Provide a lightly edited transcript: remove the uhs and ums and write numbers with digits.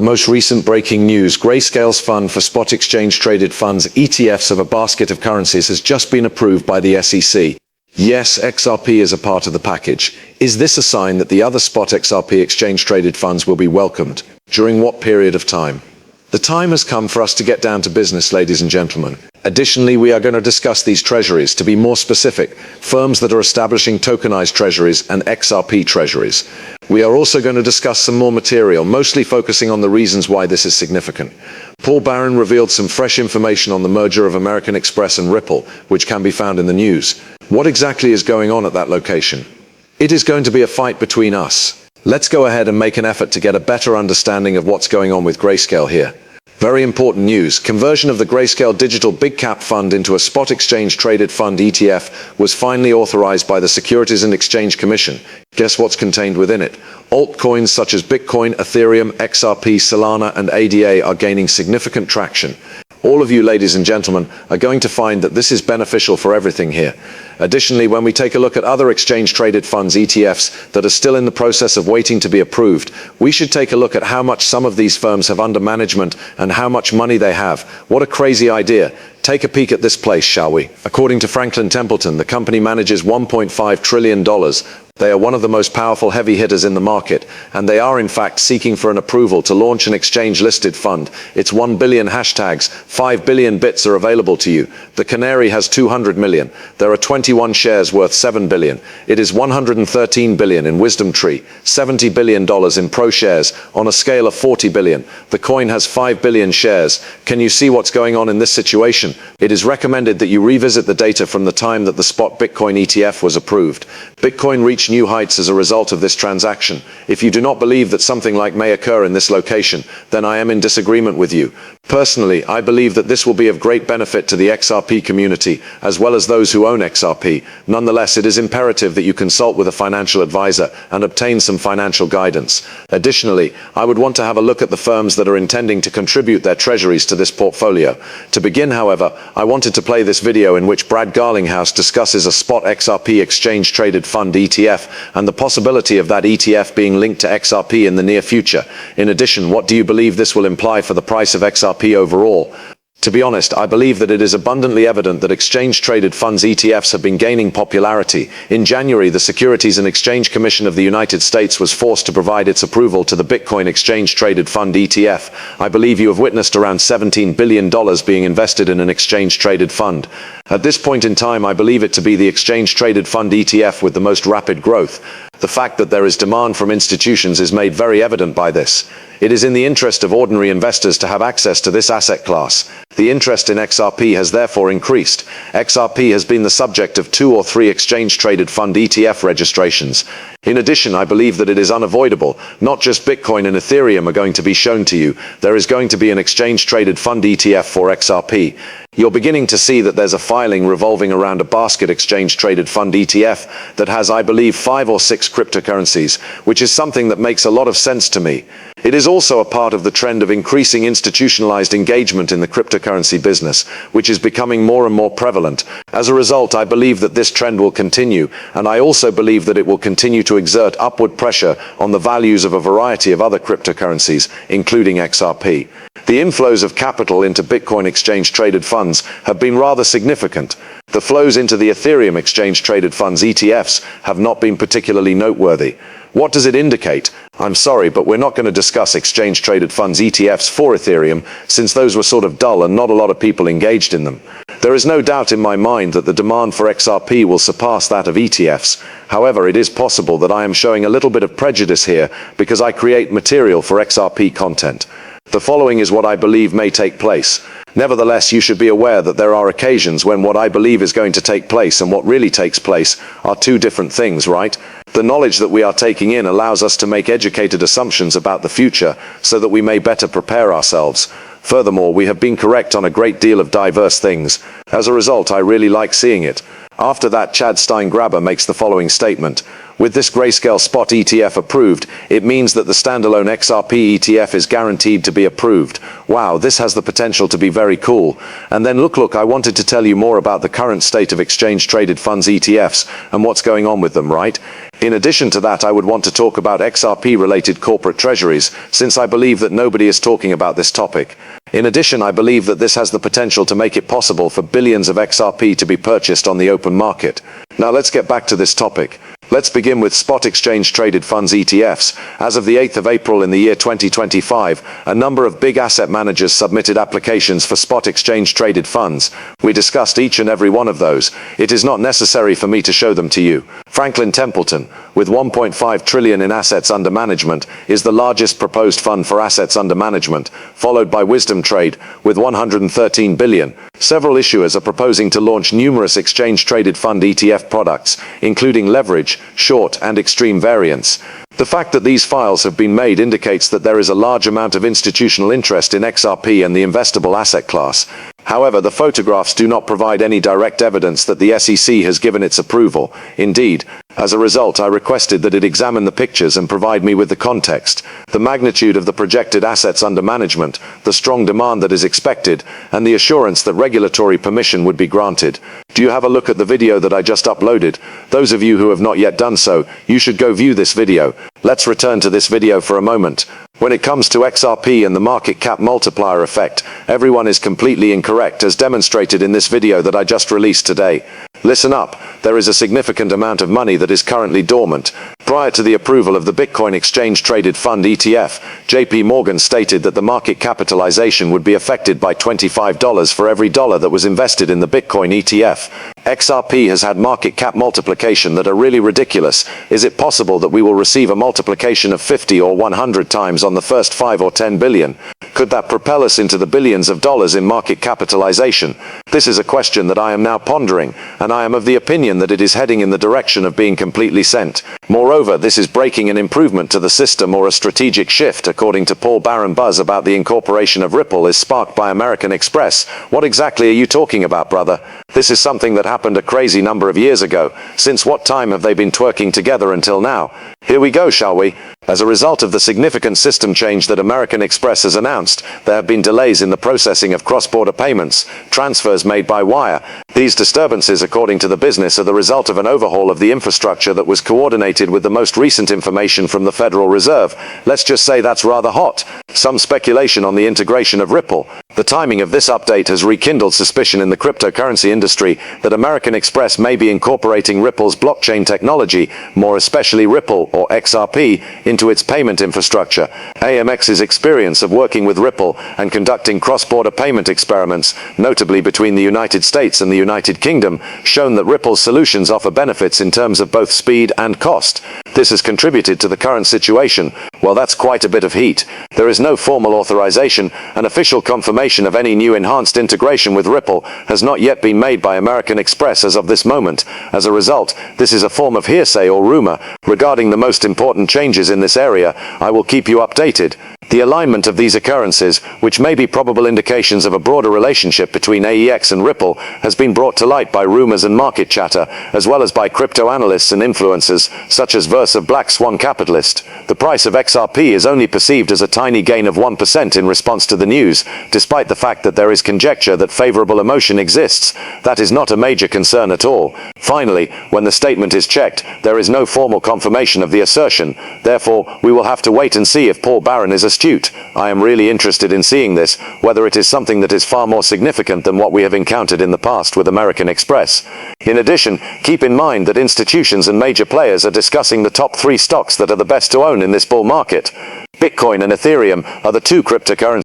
The most recent breaking news, Grayscale's fund for spot exchange-traded funds, ETFs of a basket of currencies, has just been approved by the SEC. Yes, XRP is a part of the package. Is this a sign that the other spot XRP exchange-traded funds will be welcomed? During what period of time? The time has come for us to get down to business, ladies and gentlemen. Additionally, we are going to discuss these treasuries. To be more specific, firms that are establishing tokenized treasuries and XRP treasuries. We are also going to discuss some more material, mostly focusing on the reasons why this is significant. Paul Barron revealed some fresh information on the merger of American Express and Ripple, which can be found in the news. What exactly is going on at that location? It is going to be a fight between us. Let's go ahead and make an effort to get a better understanding of what's going on with Grayscale here. Very important news. Conversion of the Grayscale Digital Big Cap Fund into a spot exchange traded fund ETF was finally authorized by the Securities and Exchange Commission. Guess what's contained within it? Altcoins such as Bitcoin, Ethereum, XRP, Solana, and ADA are gaining significant traction. All of you, ladies and gentlemen, are going to find that this is beneficial for everything here. Additionally, when we take a look at other exchange-traded funds, ETFs, that are still in the process of waiting to be approved, we should take a look at how much some of these firms have under management and how much money they have. What a crazy idea. Take a peek at this place, shall we? According to Franklin Templeton, the company manages $1.5 trillion. They are one of the most powerful heavy hitters in the market, and they are in fact seeking for an approval to launch an exchange-listed fund. It's 1 billion hashtags, 5 billion bits are available to you. The Canary has 200 million. There are 21 shares worth 7 billion. It is 113 billion in Wisdom Tree, $70 billion in Pro shares, on a scale of 40 billion. The coin has 5 billion shares. Can you see what's going on in this situation? It is recommended that you revisit the data from the time that the spot Bitcoin ETF was approved. Bitcoin reached new heights as a result of this transaction. If you do not believe that something like may occur in this location, then I am in disagreement with you. Personally, I believe that this will be of great benefit to the XRP community, as well as those who own XRP. Nonetheless, it is imperative that you consult with a financial advisor and obtain some financial guidance. Additionally, I would want to have a look at the firms that are intending to contribute their treasuries to this portfolio. To begin, however, I wanted to play this video in which Brad Garlinghouse discusses a spot XRP exchange-traded fund ETF and the possibility of that ETF being linked to XRP in the near future. In addition, what do you believe this will imply for the price of XRP overall? To be honest, I believe that it is abundantly evident that exchange-traded funds ETFs have been gaining popularity. In January, the Securities and Exchange Commission of the United States was forced to provide its approval to the Bitcoin exchange-traded fund ETF. I believe you have witnessed around $17 billion being invested in an exchange-traded fund. At this point in time, I believe it to be the exchange-traded fund ETF with the most rapid growth. The fact that there is demand from institutions is made very evident by this. It is in the interest of ordinary investors to have access to this asset class. The interest in XRP has therefore increased. XRP has been the subject of 2 or 3 exchange-traded fund ETF registrations. In addition, I believe that it is unavoidable. Not just Bitcoin and Ethereum are going to be shown to you. There is going to be an exchange-traded fund ETF for XRP. You're beginning to see that there's a filing revolving around a basket exchange-traded fund ETF that has, I believe, 5 or 6 cryptocurrencies, which is something that makes a lot of sense to me. It is also a part of the trend of increasing institutionalized engagement in the cryptocurrency business, which is becoming more and more prevalent. As a result, I believe that this trend will continue, and I also believe that it will continue to exert upward pressure on the values of a variety of other cryptocurrencies, including XRP. The inflows of capital into Bitcoin exchange-traded funds have been rather significant. The flows into the Ethereum exchange-traded funds ETFs have not been particularly noteworthy. What does it indicate? I'm sorry, but we're not going to discuss exchange-traded funds ETFs for Ethereum, since those were sort of dull and not a lot of people engaged in them. There is no doubt in my mind that the demand for XRP will surpass that of ETFs. However, it is possible that I am showing a little bit of prejudice here because I create material for XRP content. The following is what I believe may take place. Nevertheless, you should be aware that there are occasions when what I believe is going to take place and what really takes place are 2 different things, right? The knowledge that we are taking in allows us to make educated assumptions about the future so that we may better prepare ourselves. Furthermore, we have been correct on a great deal of diverse things. As a result, I really like seeing it. After that, Chad Steingraber makes the following statement. With this Grayscale Spot ETF approved, it means that the standalone XRP ETF is guaranteed to be approved. Wow, this has the potential to be very cool. And then look, I wanted to tell you more about the current state of exchange-traded funds ETFs and what's going on with them, right? In addition to that, I would want to talk about XRP-related corporate treasuries, since I believe that nobody is talking about this topic. In addition, I believe that this has the potential to make it possible for billions of XRP to be purchased on the open market. Now let's get back to this topic. Let's begin with spot exchange traded funds ETFs. As of the 8th of April in the year 2025, a number of big asset managers submitted applications for spot exchange traded funds. We discussed each and every one of those. It is not necessary for me to show them to you. Franklin Templeton, with 1.5 trillion in assets under management, is the largest proposed fund for assets under management, followed by Wisdom Trade, with 113 billion. Several issuers are proposing to launch numerous exchange traded fund ETF products, including leverage, short, and extreme variants. The fact that these files have been made indicates that there is a large amount of institutional interest in XRP and the investable asset class. However, the photographs do not provide any direct evidence that the SEC has given its approval. Indeed, as a result, I requested that it examine the pictures and provide me with the context, the magnitude of the projected assets under management, the strong demand that is expected, and the assurance that regulatory permission would be granted. Do you have a look at the video that I just uploaded? Those of you who have not yet done so, you should go view this video. Let's return to this video for a moment. When it comes to XRP and the market cap multiplier effect, everyone is completely incorrect as demonstrated in this video that I just released today. Listen up, there is a significant amount of money that is currently dormant. Prior to the approval of the Bitcoin Exchange Traded Fund ETF, JP Morgan stated that the market capitalization would be affected by $25 for every dollar that was invested in the Bitcoin ETF. XRP has had market cap multiplication that are really ridiculous. Is it possible that we will receive a multiplication of 50 or 100 times on the first 5 or 10 billion? Could that propel us into the billions of dollars in market capitalization? This is a question that I am now pondering, and I am of the opinion that it is heading in the direction of being completely sent. Moreover, this is breaking an improvement to the system or a strategic shift, according to Paul Barron. Buzz about the incorporation of Ripple is sparked by American Express. What exactly are you talking about, brother? This is something that happened a crazy number of years ago. Since what time have they been twerking together until now? Here we go, shall we? As a result of the significant system change that American Express has announced, there have been delays in the processing of cross-border payments, transfers made by wire. These disturbances, according to the business, are the result of an overhaul of the infrastructure that was coordinated with the most recent information from the Federal Reserve. Let's just say that's rather hot. Some speculation on the integration of Ripple. The timing of this update has rekindled suspicion in the cryptocurrency industry that American Express may be incorporating Ripple's blockchain technology, more especially Ripple or XRP, into its payment infrastructure. AMX's experience of working with Ripple and conducting cross-border payment experiments, notably between the United States and the United Kingdom, shown that Ripple's solutions offer benefits in terms of both speed and cost. This has contributed to the current situation. Well, that's quite a bit of heat. There is no formal authorization, and official confirmation of any new enhanced integration with Ripple has not yet been made by American Express as of this moment. As a result, this is a form of hearsay or rumor. Regarding the most important changes in this area, I will keep you updated. The alignment of these occurrences, which may be probable indications of a broader relationship between AEX and Ripple, has been brought to light by rumors and market chatter, as well as by crypto analysts and influencers, such as Verse of Black Swan Capitalist. The price of XRP is only perceived as a tiny gain of 1% in response to the news, despite the fact that there is conjecture that favorable emotion exists. That is not a major concern at all. Finally, when the statement is checked, there is no formal confirmation of the assertion. Therefore, we will have to wait and see if Paul Barron is astute. I am really interested in seeing this, whether it is something that is far more significant than what we have encountered in the past with American Express. In addition, keep in mind that institutions and major players are discussing the top 3 stocks that are the best to own in this bull market. Bitcoin and Ethereum are the 2 cryptocurrencies